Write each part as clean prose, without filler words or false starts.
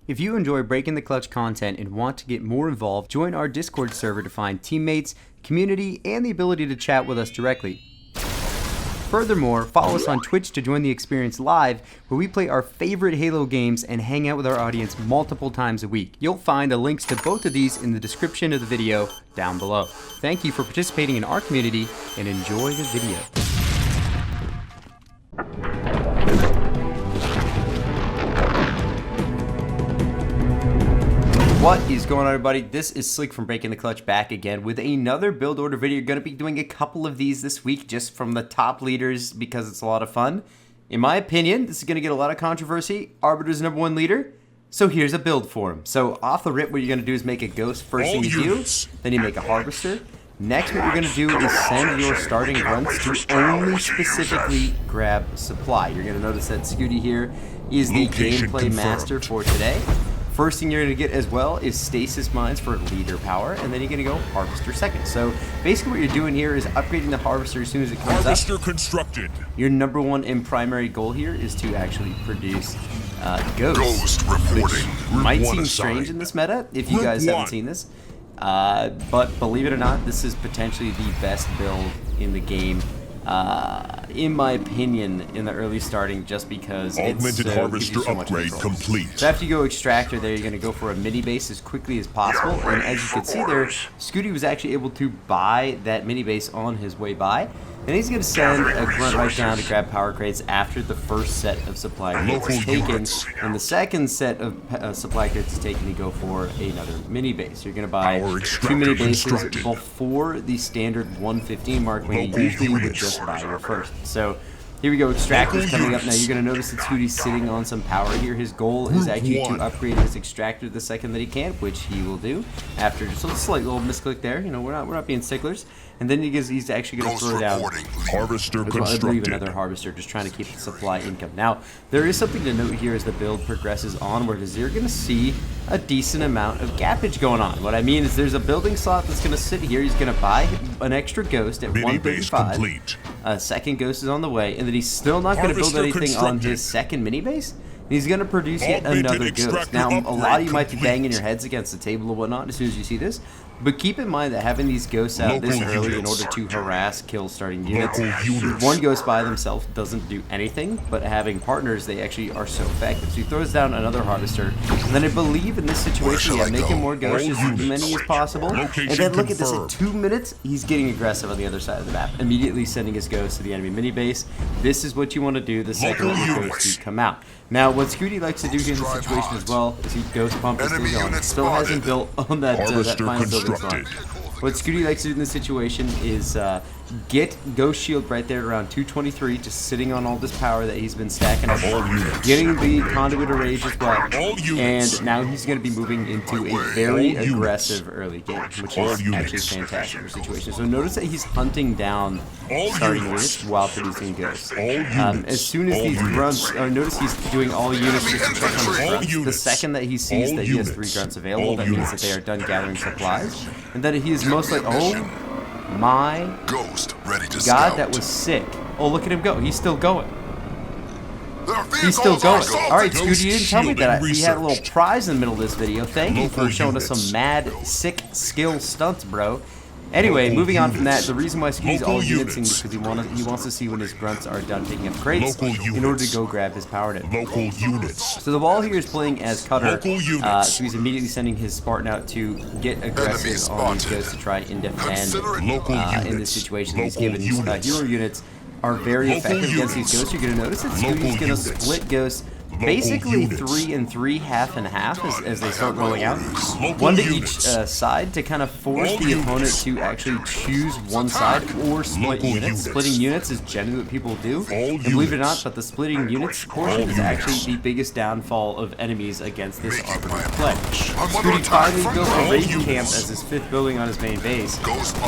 If you enjoy Breaking the Clutch content and want to get more involved, join our Discord server to find teammates, community, and the ability to chat with us directly. Furthermore, follow us on Twitch to join the experience live, where we play our favorite Halo games and hang out with our audience multiple times a week. You'll find the links to both of these in the description of the video down below. Thank you for participating in our community and enjoy the video. What is going on, everybody? This is Slick from Breaking the Clutch back again with another build order video. Going to be doing a couple of these this week just from the top leaders because it's a lot of fun. In my opinion, this is going to get a lot of controversy. Arbiter's #1 leader, so here's a build for him. So off the rip, what you're going to do is make a ghost first thing you do, then you make a harvester. Next, what you're going to do is send your starting grunts to only specifically grab supply. You're going to notice that Scooty here is the gameplay master for today. First thing you're going to get as well is stasis mines for leader power, and then you're going to go harvester second. So basically what you're doing here is upgrading the harvester as soon as it comes harvester up. Constructed. Your #1 and primary goal here is to actually produce ghosts. Ghost reporting. Which might seem strange in this meta if you guys haven't seen this. But believe it or not, this is potentially the best build in the game. In my opinion, in the early starting, just because augmented harvester so upgrade complete. So after you go extractor there, you're going to go for a mini base as quickly as possible. And as you can see there, Scooty was actually able to buy that mini base on his way by. And he's going to send a grunt right down to grab power crates after the first set of supply crates is taken. And the second set of supply crates is taken, you go for another mini base. You're going to buy 2 mini bases before the standard 115 mark when you usually would just buy your first. So here we go, extractor's coming up. Now you're going to notice that Scooty's sitting on some power here. His goal is actually to upgrade his extractor the second that he can, which he will do after just a slight little misclick there. You know, we're not being sticklers. And then he's actually going to throw down harvester I believe another harvester, just trying to keep the supply income. Now there is something to note here as the build progresses onward, is you're going to see a decent amount of gappage going on. What I mean is there's a building slot that's going to sit here. He's going to buy an extra ghost at 135. A second ghost is on the way, and then he's still not going to build anything on his second mini base. He's going to produce yet another ghost. Now, a lot of you might be banging your heads against the table or whatnot as soon as you see this, but keep in mind that having these ghosts out this early in order to harass, kill starting units, one ghost by themselves doesn't do anything, but having partners, they actually are so effective. So he throws down another harvester, and then I believe in this situation, yeah, making more ghosts, as many as possible, and then look at this, in 2 minutes, he's getting aggressive on the other side of the map, immediately sending his ghosts to the enemy mini base. This is what you want to do the second your ghosts do come out. Now, what Scooty likes to do here in this situation as well is he ghost pump his thing on. Still hasn't built on that final building slot. What Scooty likes to do in this situation is get Ghost Shield right there around 223, just sitting on all this power that he's been stacking up, getting the Conduit of Rage as well, and now he's going to be moving into a very aggressive early game, which is actually fantastic for situation. So notice that he's hunting down starting units while producing ghosts. As soon as these grunts, notice he's doing all units just to check on his grunts. The second that he sees that he has 3 grunts available, that means that they are done gathering supplies, and that he is most like, oh my God, that was sick. Oh, look at him go. He's still going. He's still going. Alright, Scooty, you didn't tell me that he had a little prize in the middle of this video. Thank you for showing us some mad, sick skill stunts, bro. Anyway, moving on from that, the reason why Scooty's all units is because he wants to see when his grunts are done picking up crates in order to go grab his power node. So the ball here is playing as Cutter, so he's immediately sending his Spartan out to get aggressive on these ghosts to try and defend in this situation. He's given these hero units are very effective against these ghosts. You're going to notice that Scooty's going to split ghosts basically 3 and 3, half and half as they start rolling out. One to each side to kind of force the opponent to actually choose one side or split units. Splitting units is generally what people do, and believe it or not, but the splitting units portion is actually the biggest downfall of enemies against this Arbiter play. Scooty finally built a raid camp as his 5th building on his main base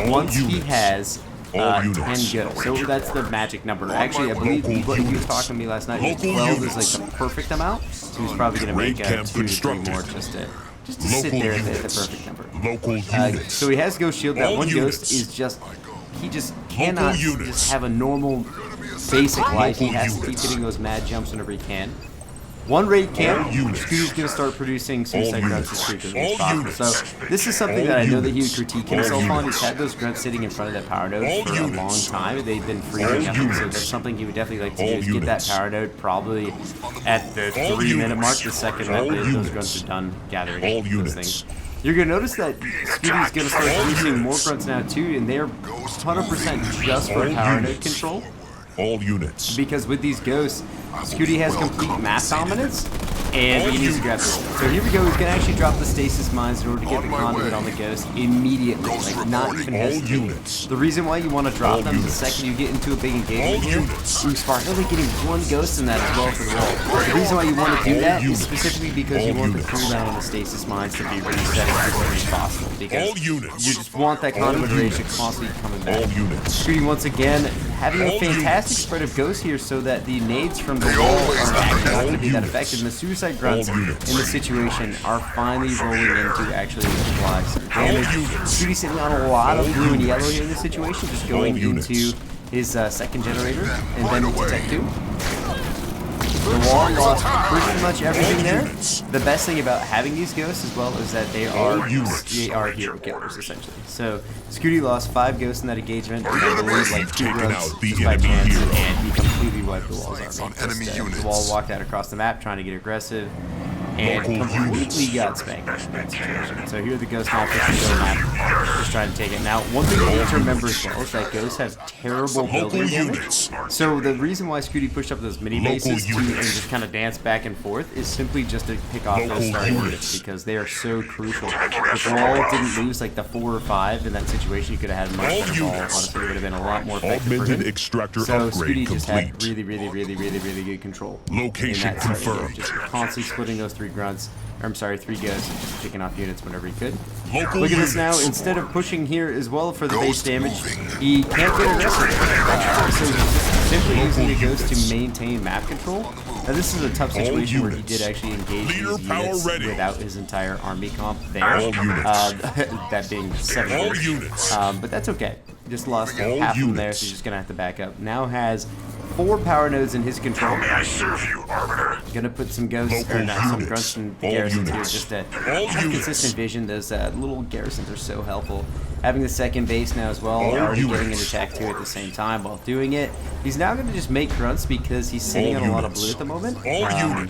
once he has 10 ghosts. So that's the magic number. Actually, I believe what he was talking to me last night, 12 is like the perfect amount. So he's probably going to make 2 to 3 more just to sit there at the perfect number. So he has Ghost Shield. That one ghost is just, he just cannot just have a normal basic life. He has to keep getting those mad jumps whenever he can. One raid camp, Scooty's going to start producing suicide grunts as frequently as possible. So this is something that I know that he would critique himself on. He's had those grunts sitting in front of that power node for a long time. They've been freezing up, so that's something he would definitely like to do, is get that power node probably at the 3-minute mark, the second that those grunts are done gathering those things. You're going to notice that Scooty's going to start producing more grunts now too, and they're 100% just for power node control. All units. Because with these ghosts, Scooty has complete map dominance, and he needs to grab this. So here we go, he's going to actually drop the stasis mines in order to get the conduit on the ghost immediately, like not even hesitating. The reason why you want to drop them the second you get into a big engagement here, Spark only getting one ghost in that as well for the wall. The reason why you want to do that is specifically because you want the cooldown on the stasis mines to be reset as quickly as possible, because you just want that conduit rage to constantly be coming back. Scooty once again having a fantastic spread of ghosts here so that the nades from the wall are actually not going to be that effective, and the suicide grunts in this situation are finally rolling in to actually apply some damage. Scooty sitting on a lot of blue and yellow here in this situation, just going into his second generator and then into Tech 2. The wall lost pretty much everything there. The best thing about having these ghosts as well is that they are hero killers essentially. So Scooty lost 5 ghosts in that engagement, and I believe like 2 grunts just by chance, and he completely wiped the wall's army. The wall walked out across the map trying to get aggressive, and completely got spanked in that situation. So here the ghosts now pushing the map, just trying to take it. Now, one thing you need to remember as well is that ghosts have terrible building damage. So the reason why Scooty pushed up those mini bases and just kind of dance back and forth is simply just to pick off those starting units, because they are so crucial. If Wall didn't lose like the 4 or 5 in that situation, you could have had a much better ball. Honestly, it would have been a lot more effective for him. So Scooty just had really good control. Location confirmed. Just constantly splitting those 3 grunts, or I'm sorry, 3 ghosts, just picking off units whenever he could. Look at this now, instead of pushing here as well for the base damage, he can't get aggressive. So he's just simply using the ghost to maintain map control. Now this is a tough situation where he did actually engage these units without his entire army comp there, that being 7 units. But that's okay. Just lost half of them there, so he's just going to have to back up. Now has 4 power nodes in his control. How may I serve you, Arbiter? Gonna put some ghosts, or not, some grunts in the garrisons here just to have consistent vision. Those little garrisons are so helpful. Having the second base now as well, already getting an attack too at the same time while doing it. He's now gonna just make grunts because he's sitting on a lot of blue at the moment.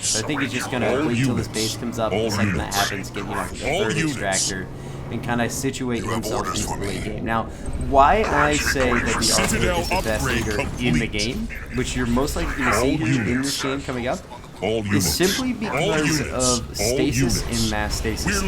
So I think he's just gonna wait till this base comes up, and the second that happens, get the third extractor and kind of situate himself into the late game. Now, why I say that the Arbiter is the best leader in the game, which you're most likely going to see here in this game coming up, is simply because of stasis and mass stasis.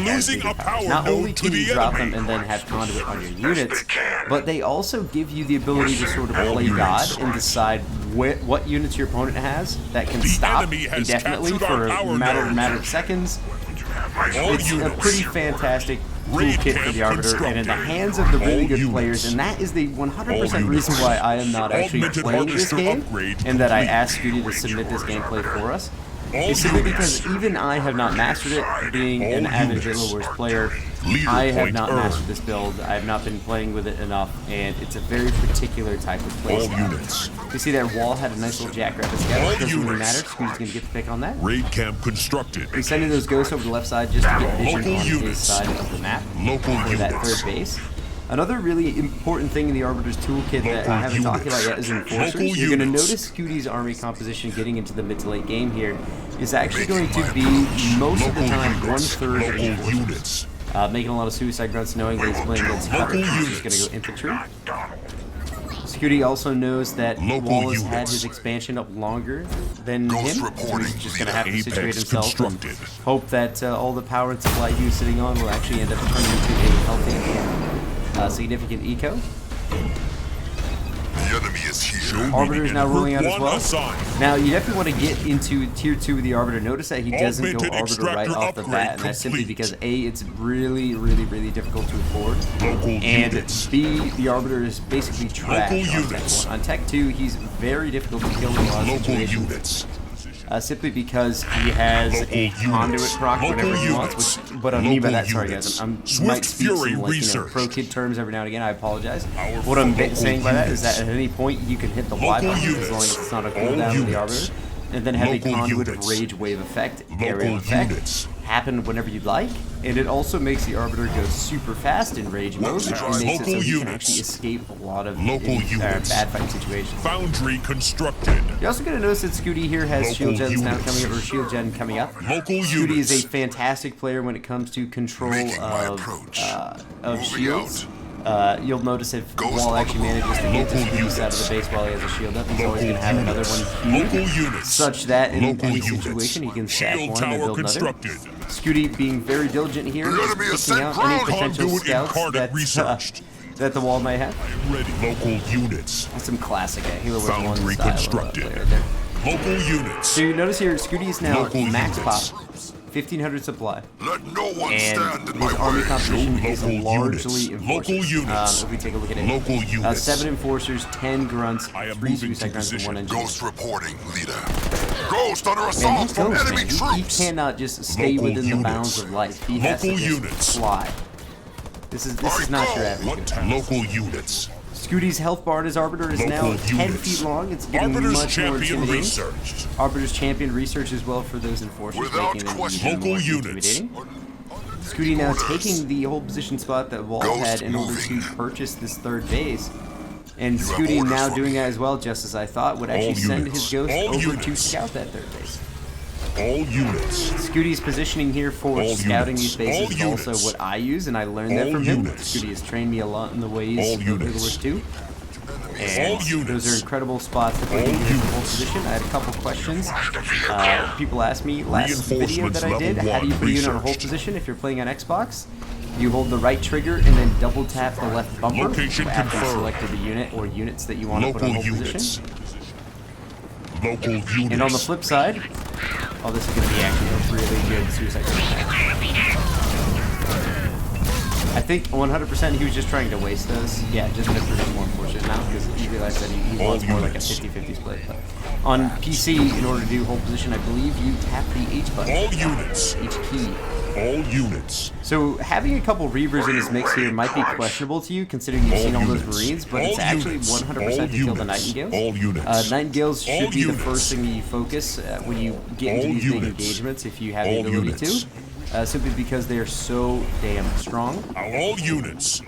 Not only can you drop them and then have conduit on your units, but they also give you the ability to sort of play God and decide what units your opponent has that can stop indefinitely for a matter of seconds. It's a pretty fantastic toolkit for the Arbiter, and in the hands of the really good players, and that is the 100% reason why I am not actually playing this game, and that I asked Scooty to submit this gameplay for us. It's simply because even I have not mastered it. Being an avid Halo Wars player, I have not mastered this build. I have not been playing with it enough, and it's a very particular type of playstyle. You see that Wall had a nice little jackrabbit scout. It doesn't really matter. Scooty's going to get the pick on that. Raid camp constructed. He's sending those ghosts over the left side just to get vision on his side of the map for that third base. Another really important thing in the Arbiter's toolkit that I haven't talked about yet is Enforcers. You're going to notice Scooty's army composition getting into the mid to late game here is actually going to be, most of the time, 1/3 Enforcers. Making a lot of suicide grunts, knowing that he's playing against cover. He's just going to go infantry. Scooty also knows that Wall has had his expansion up longer than him, so he's just going to have to situate himself and hope that all the power and supply he was sitting on will actually end up turning into a healthy significant eco. The enemy is here. Arbiter is now rolling out as well. Now, you definitely want to get into Tier 2 with the Arbiter. Notice that he doesn't go Arbiter right off the bat, and that's simply because A, it's really difficult to afford, and B, the Arbiter is basically trash on Tech 1. On Tech 2, he's very difficult to kill in a lot of situations. Simply because he has a conduit proc whenever he wants, which, what I mean by that, sorry guys, I might speak some like, pro kid terms every now and again, I apologize. What I'm saying by that is that at any point you can hit the Y button as long as it's not a cooldown with the Arbiter. and then have Local a conduit units. of rage wave effect, Local area effect, units. happen whenever you'd like, and it also makes the Arbiter go super fast in rage mode, which makes it so Local he can units. actually escape a lot of Local units. bad fight situations. Foundry constructed. You're also going to notice that Scooty here has Local shield gens now units. coming up, or shield gen coming up. Local Scooty units. is a fantastic player when it comes to control Making my of approach. shields. You'll notice if Ghost Wall actually manages to get to Local Scooty's side of the base while he has a shield up, he's always going to have another one Local queued, units. such that in Local any units. situation he can stack Shield one and tower build another. constructed. Scooty being very diligent here, The just enemy is picking sent out any ground. potential Conduit scouts incarnate researched. that the Wall may have. Ready. Local units. That's some classic Halo Wars 1 Foundry style constructed. play right there. Local units. So you notice here, Scooty is now Local max units. pop, 1500 supply, Let no one and stand in my his army way. composition is Local largely units. enforcers. Local units. If we take a look at it, Local units. 7 enforcers, 10 grunts, I am 3 moving to suicide grunts, and 1 position. engineer. Ghost reporting, leader. Ghost under Man, assault he's from Ghost, enemy man. He troops. cannot just stay Local within the units. bounds of life. He has to Local just units. fly. This is not your average. What? Local units. Scooty's health bar in his Arbiter is now Local 10 units. feet long. It's getting Arbiter's much more champion intimidating. researched. Arbiter's champion research as well for those enforcers, Without making them question. even more Local units. intimidating. Scooty now taking the whole position spot that Wall Ghost had in order moving. to purchase this third base. And You have Scooty orders now for doing me. that as well, just as I thought, would actually send units. his Ghost All over to units. scout that third base. All units. Scooty's positioning here for All scouting units. these bases All is units. also what I use, and I learned that All from him. units. Scooty has trained me a lot in the ways All of Halo units. Wars 2. All And units. those are incredible spots to put All you in units. full position. I had a couple questions. People asked me last video that I did, Reinforcements how do you level put a unit on hold researched. position if you're playing on Xbox? You hold the right trigger and then double tap the left bumper Location after you confirmed. selected the unit or units that you want to put Local on hold units. position. Local units. And on the flip side, oh, this is going to be actually a really good suicide attack. I think 100% he was just trying to waste those. Yeah, just to produce more enforcers now because he realized that he All wants more like a units. 50-50 split. But on PC, in order to do hold position, I believe you tap the H button. All units. H key. All units. So having a couple Reavers in his mix here might be questionable to you, considering you've seen all those units. Marines, but All it's actually units. 100% All to kill the units. Nightingales. All units. Nightingales should All be the units. first thing that you focus when you get into All these big units. engagements, if you have the All ability units. to. Simply because they are so damn strong. All units.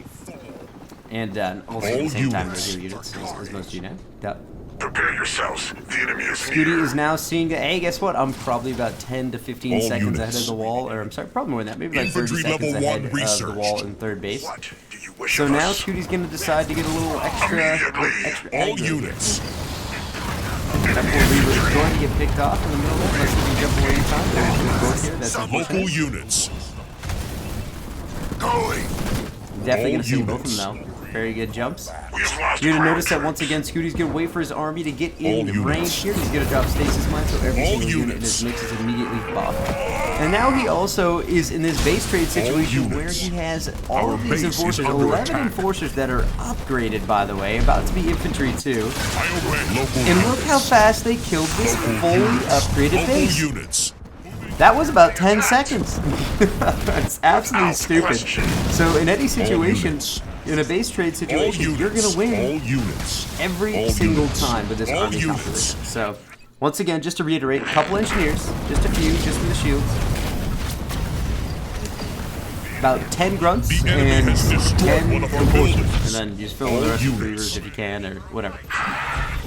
And also at All the same time, they're units. hero units, as most of you know. Yep. Prepare yourselves. The enemy is Scooty near. is now seeing that, hey, guess what? I'm probably about 10 to 15 All seconds ahead units. of the Wall, or I'm sorry, probably more than that, maybe like 30 Infantry seconds level ahead one of the researched. Wall in third base. What do you wish So of now us? Scooty's going to decide to get a little extra Immediately. All aggro here. units. That poor Reaver is going to get picked off in the middle of it, unless he can jump away in time. There's a good here, that's Local unfortunate. units. Going. Definitely All going to see both of units. them though. Very good jumps. We have lost You're going to ground notice that troops. once again, Scooty's going to wait for his army to get All in units. range here. He's going to drop stasis mine, so every All single unit in units. his mix is immediately buffed. And now he also is in this base trade situation where units. he has all Our of these base is enforcers, under 11 attack. enforcers that are upgraded, by the way, about to be infantry too. I obey. Local And units. look how fast they killed this fully upgraded Local base. units. That was about 10 seconds. That's absolutely stupid. So in any situation, units. in a base trade All situation, units. you're going to win All units. every All single units. time with this All army units. composition. So, once again, just to reiterate, a couple engineers, just a few, just for the shields. About 10 grunts The enemy and has destroyed 10 one of our enforcers. buildings. And then you just fill in All the rest of the units. Reavers if you can, or whatever.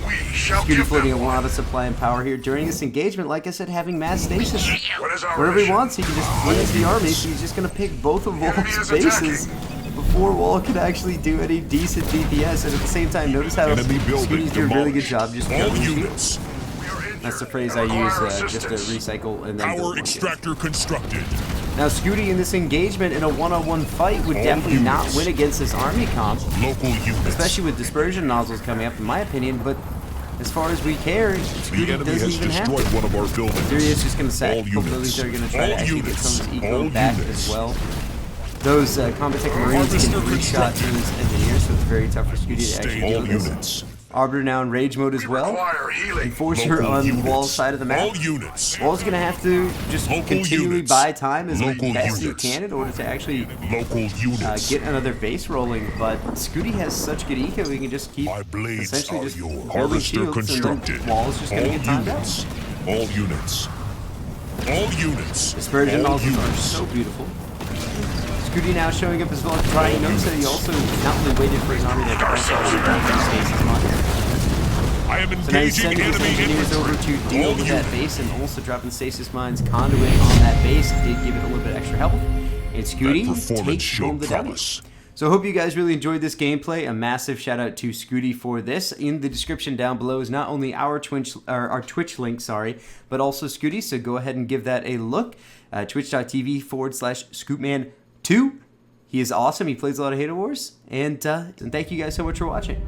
We shall Scooty give floating a them lot of supply and power here during this engagement. Like I said, having mass stasis. What is our Whenever he mission? wants, he can just flip into the army, so he's just going to pick both of enemy Wall's is bases before Wall can actually do any decent DPS. And at the same time, notice how Enemy building Scooty's doing a really good demolished. job just All jumping shield. units. We are injured. That's the phrase I use Require just to assistance. recycle and then build Power more extractor constructed. shields. Now Scooty in this engagement in a one-on-one fight would All definitely not units. win against this army comp, Local units. especially with dispersion nozzles coming up, in my opinion. But as far as we care, The Scooty enemy doesn't has even have destroyed to. one of our buildings. Here he is just going to sack All a couple units. buildings that are going to try to All actually get units. some of his eco All back units. as well. Those Combat Tech Marines can Harvester free shot constructed. through his engineers, so it's very tough for Scooty to Stay actually deal all with this. units. Arbiter now in rage mode as well. Require healing. Enforcer Local on units. Wall's side of the map. All units. Wall's gonna have to just Local continually units. buy time as Local best units. he can in order to actually Local units. get another base rolling. But Scooty has such good eco, he can just keep My blades essentially are just your building harvester shields, and constructed. then Wall's just gonna All get timed out. units. All units. All units. Dispersion All also are units. so beautiful. Scooty now showing up as well, trying. Notice that he also not only waited for his army to advance, but also dropped his stasis mines. I am So now he's engaging sending his enemy engineers over infantry. to deal All with that units. base and also dropping stasis mines conduit on that base. Did give it a little bit extra health. And Scooty That performance takes showed home the W. promise. So I hope you guys really enjoyed this gameplay. A massive shout out to Scooty for this. In the description down below is not only our Twitch link, but also Scooty. So go ahead and give that a look. Twitch.tv/Scoopman2. He is awesome. He plays a lot of Halo Wars. And thank you guys so much for watching.